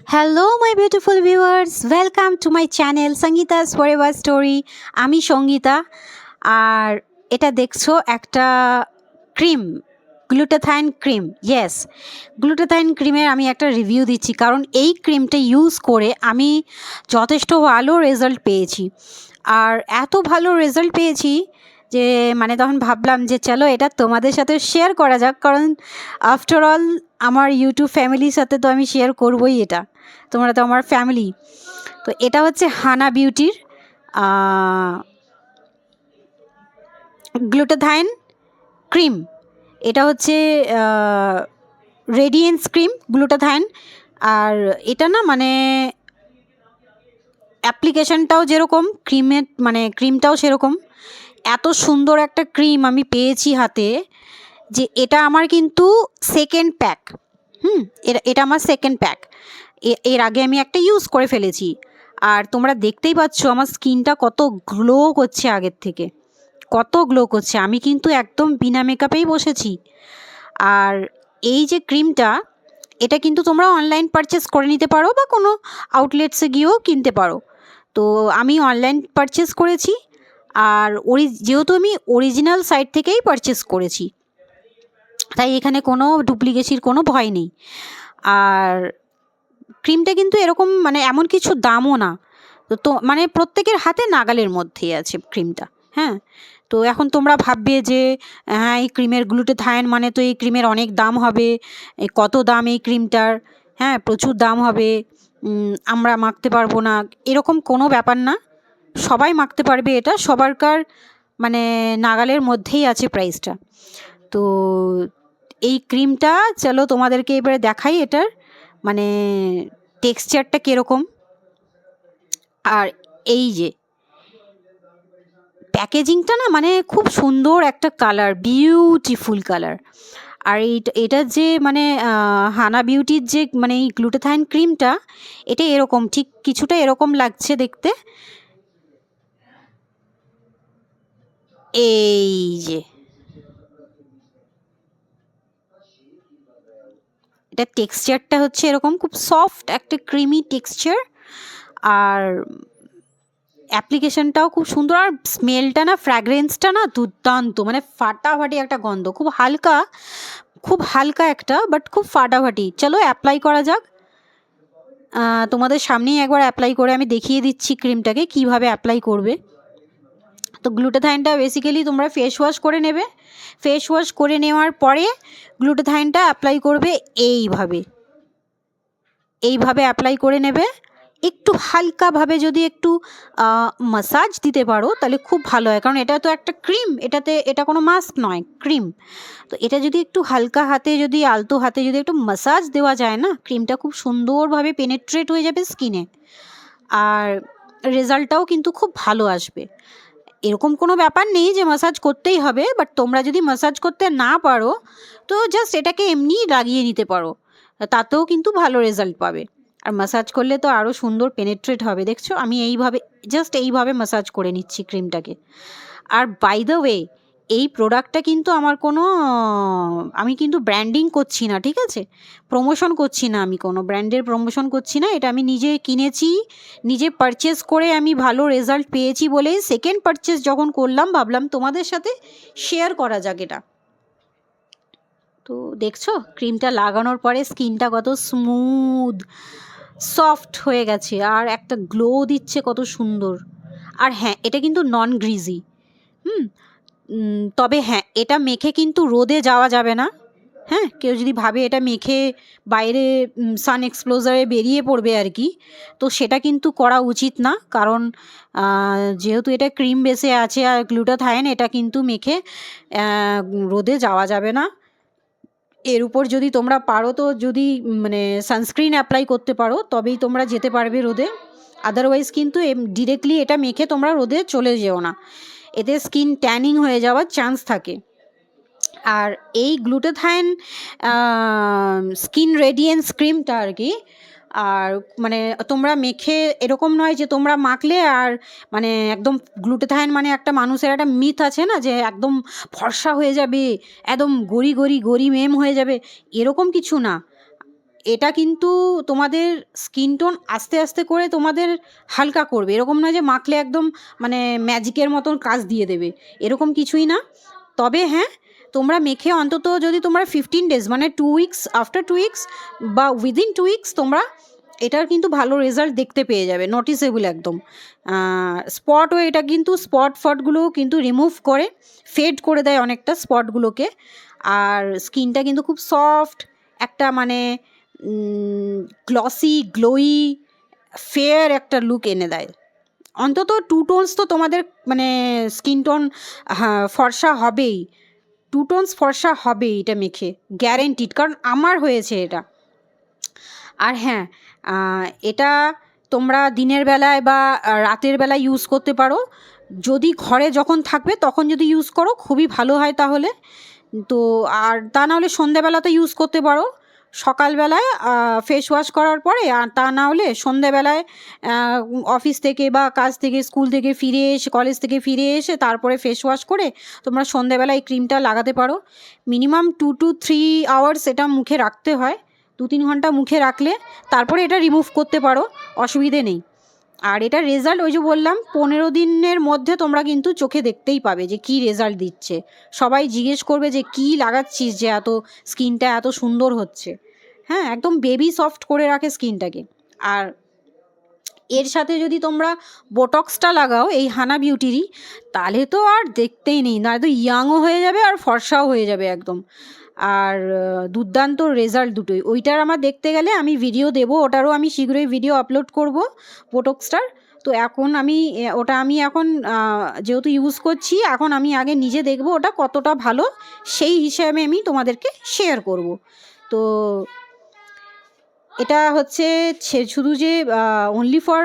Hello my beautiful viewers, welcome to my channel Sangeeta's forever story. আমি সঙ্গীতা। আর এটা দেখছো একটা ক্রিম, গ্লুটাথাইন ক্রিম। ইয়েস, গ্লুটাথাইন ক্রিমের আমি একটা রিভিউ দিচ্ছি, কারণ এই ক্রিমটা ইউজ করে আমি যথেষ্ট ভালো রেজাল্ট পেয়েছি। আর এত ভালো রেজাল্ট পেয়েছি যে তখন ভাবলাম যে চলো এটা তোমাদের সাথে শেয়ার করা যাক, কারণ আফটার অল আমার ইউটিউব ফ্যামিলির সাথে তো আমি শেয়ার করবোই এটা। তোমরা তো আমার ফ্যামিলি। তো এটা হচ্ছে হানা বিউটির গ্লুটাথাইন ক্রিম। এটা হচ্ছে রেডিয়েন্স ক্রিম গ্লুটাথাইন। আর এটা না অ্যাপ্লিকেশনটাও যেরকম ক্রিমের ক্রিমটাও সেরকম। এত সুন্দর একটা ক্রিম আমি পেয়েছি হাতে যে এটা আমার কিন্তু সেকেন্ড প্যাক। এটা আমার সেকেন্ড প্যাক। এর আগে আমি একটা ইউজ করে ফেলেছি। আর তোমরা দেখতেই পাচ্ছ আমার স্কিনটা কত গ্লো করছে, আগের থেকে কত গ্লো করছে। আমি কিন্তু একদম বিনা মেকআপেই বসেছি। আর এই যে ক্রিমটা, এটা কিন্তু তোমরা অনলাইন পারচেস করে নিতে পারো বা কোনো আউটলেটসে গিয়েও কিনতে পারো। তো আমি অনলাইন পারচেস করেছি। আর যেহেতু আমি অরিজিনাল সাইট থেকেই পারচেস করেছি, তাই এখানে কোনো ডুপ্লিকেসির কোনো ভয় নেই। আর ক্রিমটা কিন্তু এরকম এমন কিছু দামও না। তো প্রত্যেকের হাতে নাগালের মধ্যেই আছে ক্রিমটা। হ্যাঁ, তো এখন তোমরা ভাববে যে হ্যাঁ, এই ক্রিমের গ্লুটাথাইন তো এই ক্রিমের অনেক দাম হবে, কত দাম এই ক্রিমটার? হ্যাঁ, প্রচুর দাম হবে, আমরা মাখতে পারবো না, এরকম কোনো ব্যাপার না। সবাই মাখতে পারবে, এটা সবারকার নাগালের মধ্যেই আছে প্রাইসটা। তো এই ক্রিমটা চলো তোমাদেরকে এবারে দেখাই এটার টেক্সচারটা কীরকম। আর এই যে প্যাকেজিংটা না খুব সুন্দর একটা কালার, বিউটিফুল কালার। আর এটার যে হানা বিউটির যে এই গ্লুটাথাইন ক্রিমটা, এটা এরকম, ঠিক কিছুটা এরকম লাগছে দেখতে। এই যে এটা টেক্সচারটা হচ্ছে এরকম, খুব সফট একটা ক্রিমি টেক্সচার। আর অ্যাপ্লিকেশনটাও খুব সুন্দর। আর স্মেলটা না, ফ্র্যাগ্রেন্সটা না দুর্দান্ত, ফাটাফাটি একটা গন্ধ, খুব হালকা একটা, বাট খুব ফাটাফাটি। চলো অ্যাপ্লাই করা যাক। তোমাদের সামনেই একবার অ্যাপ্লাই করে আমি দেখিয়ে দিচ্ছি ক্রিমটাকে কিভাবে অ্যাপ্লাই করবে। তো গ্লুটাথাইনটা বেসিক্যালি তোমরা ফেস ওয়াশ করে নেবে। ফেস ওয়াশ করে নেওয়ার পরে গ্লুটাথাইনটা অ্যাপ্লাই করবে এইভাবে অ্যাপ্লাই করে নেবে। একটু হালকাভাবে যদি একটু মাসাজ দিতে পারো তাহলে খুব ভালো হয়, কারণ এটা তো একটা ক্রিম, এটা কোনো মাস্ক নয়, ক্রিম। তো এটা যদি একটু হালকা হাতে, যদি আলতো হাতে যদি একটু মাসাজ দেওয়া যায় না, ক্রিমটা খুব সুন্দরভাবে পেনেট্রেট হয়ে যাবে স্কিনে। আর রেজাল্টটাও কিন্তু খুব ভালো আসবে। এরকম কোনো ব্যাপার নেই যে মাসাজ করতেই হবে, বাট তোমরা যদি মাসাজ করতে না পারো তো জাস্ট এটাকে এমনি লাগিয়ে নিতে পারো, তাতেও কিন্তু ভালো রেজাল্ট পাবে। আর মাসাজ করলে তো আরও সুন্দর পেনেট্রেট হবে। দেখছো আমি এইভাবে মাসাজ করে নিচ্ছি ক্রিমটাকে। আর বাই দ্য ওয়ে, এই প্রোডাক্টটা কিন্তু আমি কিন্তু ব্র্যান্ডিং করছি না, ঠিক আছে? প্রমোশন করছি না, আমি কোনো ব্র্যান্ডের প্রমোশন করছি না। এটা আমি নিজে কিনেছি, নিজে পারচেস করে আমি ভালো রেজাল্ট পেয়েছি বলেই সেকেন্ড পারচেস যখন করলাম ভাবলাম তোমাদের সাথে শেয়ার করা যাক এটা। তো দেখছো ক্রিমটা লাগানোর পরে স্কিনটা কত স্মুথ সফট হয়ে গেছে, আর একটা গ্লো দিচ্ছে কত সুন্দর। আর হ্যাঁ, এটা কিন্তু নন গ্রিজি। তবে হ্যাঁ, এটা মেখে কিন্তু রোদে যাওয়া যাবে না। হ্যাঁ, কেউ যদি ভাবে এটা মেখে বাইরে সান এক্সপ্লোজারে বেরিয়ে পড়বে আর কি, তো সেটা কিন্তু করা উচিত না। কারণ যেহেতু এটা ক্রিম বেসে আছে আর গ্লুটাথাইন, এটা কিন্তু মেখে রোদে যাওয়া যাবে না। এর উপর যদি তোমরা পারো তো যদি সানস্ক্রিন অ্যাপ্লাই করতে পারো তবেই তোমরা যেতে পারবে রোদে। আদারওয়াইজ কিন্তু ডিরেক্টলি এটা মেখে তোমরা রোদে চলে যেও না, এতে স্কিন ট্যানিং হয়ে যাওয়ার চান্স থাকে। আর এই গ্লুটাথাইন স্কিন রেডিয়েন্স ক্রিমটা আর কি, আর তোমরা মেখে এরকম নয় যে তোমরা মাখলে আর একদম গ্লুটাথাইন একটা মানুষের একটা মিথ আছে না যে একদম ফর্সা হয়ে যাবে, একদম গড়ি মেম হয়ে যাবে, এরকম কিছু না। এটা কিন্তু তোমাদের স্কিন টোন আস্তে আস্তে করে তোমাদের হালকা করবে, এরকম নয় যে মাখলে একদম মানে ম্যাজিকের মতন কাজ দিয়ে দেবে, এরকম কিছুই না। তবে হ্যাঁ, তোমরা মেখে অন্তত যদি তোমরা 15 ডেজ মানে 2 উইকস, আফটার 2 উইকস বা উইদিন 2 উইকস তোমরা এটার কিন্তু ভালো রেজাল্ট দেখতে পেয়ে যাবে, নোটিসেবল একদম। স্পটও এটা কিন্তু ফটগুলোও কিন্তু রিমুভ করে, ফেড করে দেয় অনেকটা স্পটগুলোকে। আর স্কিনটা কিন্তু খুব সফট একটা মানে গ্লসি গ্লোয়ি ফেয়ার একটা লুক এনে দেয়। অন্তত 2 টোনস তো তোমাদের মানে স্কিন টোন ফর্সা হবেই, 2 টোনস ফর্সা হবেই এটা মেখে, গ্যারেন্টিড, কারণ আমার হয়েছে এটা। আর হ্যাঁ, এটা তোমরা দিনের বেলায় বা রাতের বেলায় ইউজ করতে পারো, যদি ঘরে যখন থাকবে তখন যদি ইউজ করো খুবই ভালো হয় তাহলে। তো আর তা নাহলে সন্ধেবেলাতে ইউজ করতে পারো, সকালবেলায় ফেস ওয়াশ করার পরে, আর তা না হলে সন্ধেবেলায় অফিস থেকে বা কাজ থেকে স্কুল থেকে ফিরে এসে কলেজ থেকে ফিরে এসে তারপরে ফেস ওয়াশ করে তোমরা সন্ধেবেলায় এই ক্রিমটা লাগাতে পারো। মিনিমাম 2 to 3 আওয়ার্স এটা মুখে রাখতে হয়, 2-3 ঘন্টা মুখে রাখলে তারপরে এটা রিমুভ করতে পারো, অসুবিধে নেই। আর এটার রেজাল্ট ওই যে বললাম 15 দিনের মধ্যে তোমরা কিন্তু চোখে দেখতেই পাবে যে কী রেজাল্ট দিচ্ছে। সবাই জিজ্ঞেস করবে যে কী লাগাচ্ছিস যে এত স্কিনটা এত সুন্দর হচ্ছে। হ্যাঁ, একদম বেবি সফট করে রাখে স্কিনটাকে। আর এর সাথে যদি তোমরা বোটক্সটা লাগাও এই হানা বিউটিরই, তাহলে তো আর দেখতেই নেই, না তো ইয়াংও হয়ে যাবে আর ফর্সাও হয়ে যাবে একদম। আর দুর্দান্ত রেজাল্ট দুটোই। ওইটার আমার দেখতে গেলে আমি ভিডিও দেবো, ওটারও আমি শীঘ্রই ভিডিও আপলোড করব বোটক্সটার। তো এখন ওটা আমি এখন যেহেতু ইউজ করছি, এখন আমি আগে নিজে দেখব ওটা কতটা ভালো, সেই হিসাবে আমি তোমাদেরকে শেয়ার করব। তো এটা হচ্ছে শুধু যে অনলি ফর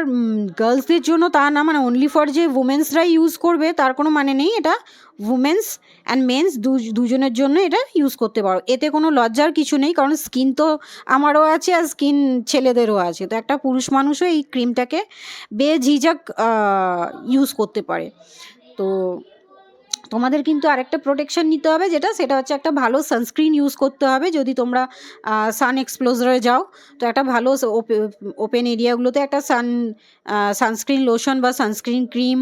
গার্লসদের জন্য তা না, মানে অনলি ফর যে উমেন্সরাই ইউজ করবে তার কোনো মানে নেই। এটা উমেন্স অ্যান্ড মেন্স দুজনের জন্য এটা ইউজ করতে পারো, এতে কোনো লজ্জার কিছু নেই, কারণ স্কিন তো আমারও আছে আর স্কিন ছেলেদেরও আছে। তো একটা পুরুষ মানুষও এই ক্রিমটাকে বেঝিঝক ইউজ করতে পারে। তো তোমাদের কিন্তু আরেকটা প্রোটেকশন নিতে হবে, সেটা হচ্ছে একটা ভালো সানস্ক্রিন ইউজ করতে হবে। যদি তোমরা সান এক্সপ্লোজারে যাও, তো একটা ভালো ওপেন এরিয়াগুলোতে একটা সানস্ক্রিন লোশন বা সানস্ক্রিন ক্রিম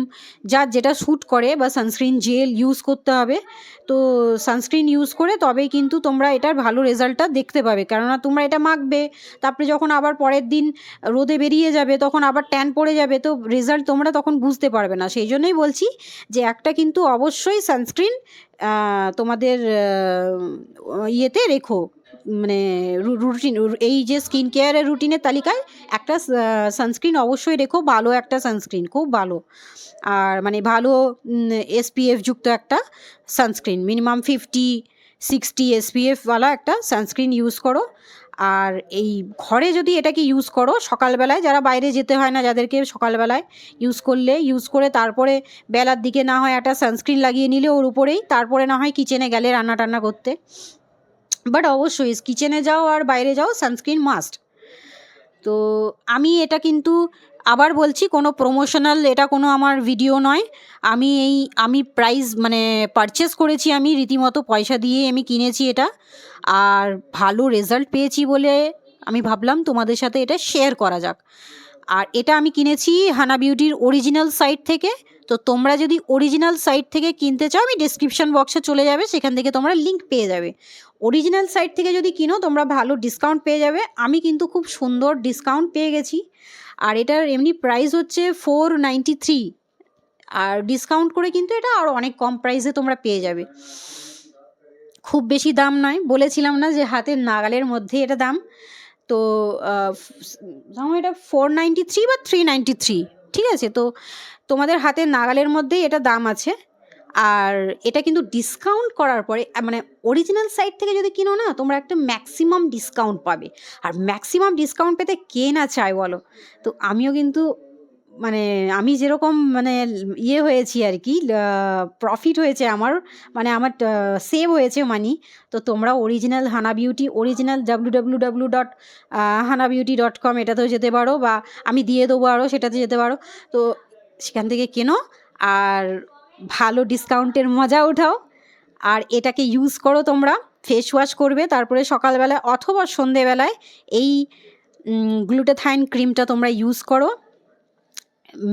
যার যেটা শ্যুট করে বা সানস্ক্রিন জেল ইউজ করতে হবে। তো সানস্ক্রিন ইউজ করে তবেই কিন্তু তোমরা এটার ভালো রেজাল্টটা দেখতে পাবে, কেননা তোমরা এটা মাখবে, তারপরে যখন আবার পরের দিন রোদে বেরিয়ে যাবে তখন আবার ট্যান পড়ে যাবে, তো রেজাল্ট তোমরা তখন বুঝতে পারবে না। সেই জন্যই বলছি যে একটা কিন্তু অবশ্যই সানস্ক্রিন তোমাদের ইয়েতে রেখো, মানে রুটিন, এই যে স্কিন কেয়ারের রুটিনের তালিকায় একটা সানস্ক্রিন অবশ্যই রেখো, ভালো একটা সানস্ক্রিন, খুব ভালো। আর মানে ভালো SPF যুক্ত একটা সানস্ক্রিন, মিনিমাম 50-60 SPFওয়ালা একটা সানস্ক্রিন ইউজ করো। আর এই ঘরে যদি এটাকে ইউজ করো সকালবেলায়, যারা বাইরে যেতে হয় না যাদেরকে, সকালবেলায় ইউজ করে তারপরে বেলার দিকে না হয় একটা সানস্ক্রিন লাগিয়ে নিলে ওর উপরেই, তারপরে না হয় কিচেনে গেলে রান্না টান্না করতে। বাট অবশ্যই কিচেনে যাও আর বাইরে যাও, সানস্ক্রিন মাস্ট। তো আমি এটা কিন্তু আবার বলছি, কোনো প্রমোশনাল এটা কোনো আমার ভিডিও নয়। আমি প্রাইস মানে পারচেস করেছি, আমি রীতিমতো পয়সা দিয়ে আমি কিনেছি এটা, আর ভালো রেজাল্ট পেয়েছি বলে আমি ভাবলাম তোমাদের সাথে এটা শেয়ার করা যাক। আর এটা আমি কিনেছি হানা বিউটির অরিজিনাল সাইট থেকে। তো তোমরা যদি অরিজিনাল সাইট থেকে কিনতে চাও, আমি ডেসক্রিপশন বক্সে চলে যাবে, সেখান থেকে তোমরা লিঙ্ক পেয়ে যাবে। অরিজিনাল সাইট থেকে যদি কিনো তোমরা ভালো ডিসকাউন্ট পেয়ে যাবে। আমি কিন্তু খুব সুন্দর ডিসকাউন্ট পেয়ে গেছি। আর এটার এমনি প্রাইস হচ্ছে 493, আর ডিসকাউন্ট করে কিন্তু এটা আরও অনেক কম প্রাইসে তোমরা পেয়ে যাবে, খুব বেশি দাম নয়। বলেছিলাম না যে হাতের নাগালের মধ্যে এটা দাম। তো এটা 493 বা 393, ঠিক আছে। তো তোমাদের হাতের নাগালের মধ্যেই এটা দাম আছে। আর এটা কিন্তু ডিসকাউন্ট করার পরে, মানে অরিজিনাল সাইট থেকে যদি কিনো না, তোমরা একটা ম্যাক্সিমাম ডিসকাউন্ট পাবে। আর ম্যাক্সিমাম ডিসকাউন্ট পেতে কে না চায় বলো। তো আমিও কিন্তু মানে আমি যেরকম মানে হয়েছি আর কি, প্রফিট হয়েছে আমার, মানে আমার সেভ হয়েছে মানি। তো তোমরা অরিজিনাল হানা বিউটি, অরিজিনাল www.hanabeauty.com এটাতেও যেতে পারো, বা আমি দিয়ে দেবো আরও, সেটাতে যেতে পারো। তো সেখান থেকে কেনো আর ভালো ডিসকাউন্টের মজা ওঠাও, আর এটাকে ইউজ করো তোমরা। ফেস ওয়াশ করবে, তারপরে সকালবেলা অথবা সন্ধেবেলায় এই গ্লুটাথাইন ক্রিমটা তোমরা ইউজ করো।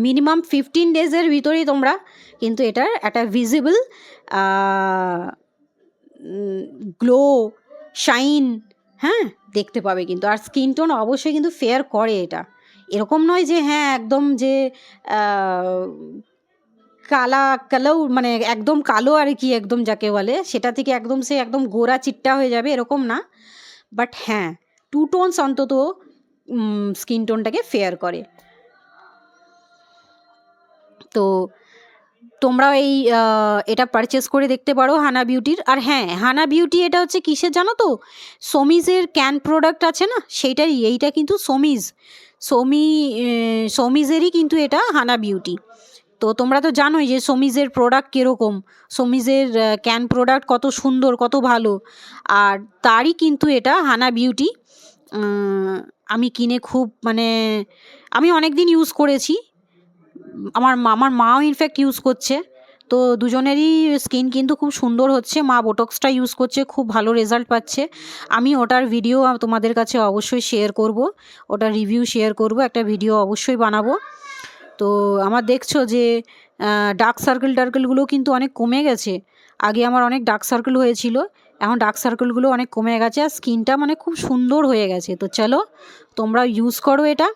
মিনিমাম 15 ডেজের ভিতরেই তোমরা কিন্তু এটার একটা ভিজিবল গ্লো, শাইন, হ্যাঁ, দেখতে পাবে কিন্তু। আর স্কিন টোন অবশ্যই কিন্তু ফেয়ার করে এটা, এরকম নয় যে হ্যাঁ একদম যে কালো, মানে একদম কালো আর কি, একদম যাকে বলে সেটা থেকে একদম সে একদম গোরা চিট্টা হয়ে যাবে এরকম না। বাট হ্যাঁ, 2 টোনস অন্তত স্কিন টোনটাকে ফেয়ার করে। তো তোমরাও এটা পারচেস করে দেখতে পারো হানা বিউটির। আর হ্যাঁ, হানা বিউটি এটা হচ্ছে কিসের জানো তো, সমিজের ক্যান প্রোডাক্ট আছে না, সেইটারই, এইটা কিন্তু সমিজেরই কিন্তু এটা হানা বিউটি। তো তোমরা তো জানোই যে সমিজের প্রোডাক্ট কীরকম, সমিজের ক্যান প্রোডাক্ট কত সুন্দর, কত ভালো। আর তারই কিন্তু এটা হানা বিউটি। আমি কিনে খুব, মানে আমি অনেক দিন ইউজ করেছি, আমার মাও ইনফ্যাক্ট ইউজ করছে। তো দুজনেরই স্কিন কিন্তু খুব সুন্দর হচ্ছে। মা বোটক্সটা ইউজ করছে, খুব ভালো রেজাল্ট পাচ্ছে। আমি ওটার ভিডিও তোমাদের কাছে অবশ্যই শেয়ার করব, ওটার রিভিউ শেয়ার করব, একটা ভিডিও অবশ্যই বানাবো। তো আমার দেখছো যে ডার্ক সার্কেলগুলো কিন্তু অনেক কমে গেছে। আগে আমার অনেক ডার্ক সার্কেল হয়েছিল, এখন ডার্ক সার্কেলগুলো অনেক কমে গেছে, আর স্কিনটা মানে খুব সুন্দর হয়ে গেছে। তো চলো তোমরা ইউজ করো এটা,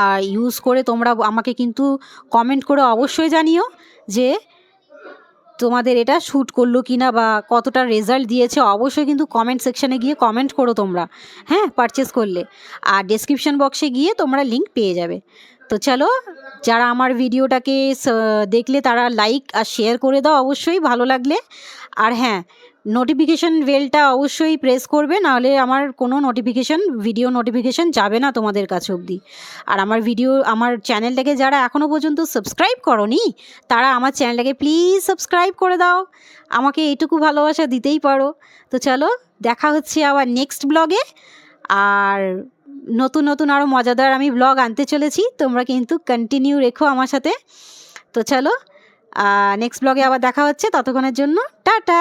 আর ইউজ করে তোমরা আমাকে কিন্তু কমেন্ট করে অবশ্যই জানিও যে তোমাদের এটা শ্যুট করলো কি না, বা কতটা রেজাল্ট দিয়েছে। অবশ্যই কিন্তু কমেন্ট সেকশানে গিয়ে কমেন্ট করো তোমরা, হ্যাঁ, পারচেস করলে। আর ডেসক্রিপশন বক্সে গিয়ে তোমরা লিঙ্ক পেয়ে যাবে। তো চলো, যারা আমার ভিডিওটাকে দেখলে তারা লাইক আর শেয়ার করে দাও অবশ্যই ভালো লাগলে। আর হ্যাঁ, নোটিফিকেশান বেলটা অবশ্যই প্রেস করবে, নাহলে আমার কোনো ভিডিও নোটিফিকেশান যাবে না তোমাদের কাছে অবধি। আর আমার চ্যানেলটাকে যারা এখনও পর্যন্ত সাবস্ক্রাইব করোনি, তারা আমার চ্যানেলটাকে প্লিজ সাবস্ক্রাইব করে দাও, আমাকে এইটুকু ভালোবাসা দিতেই পারো। তো চলো, দেখা হচ্ছে আবার নেক্সট ব্লগে। আর নতুন নতুন আরও মজাদার আমি ব্লগ আনতে চলেছি, তোমরা কিন্তু কন্টিনিউ রেখো আমার সাথে। তো চলো, নেক্সট ব্লগে আবার দেখা হচ্ছে, ততক্ষণের জন্য টাটা।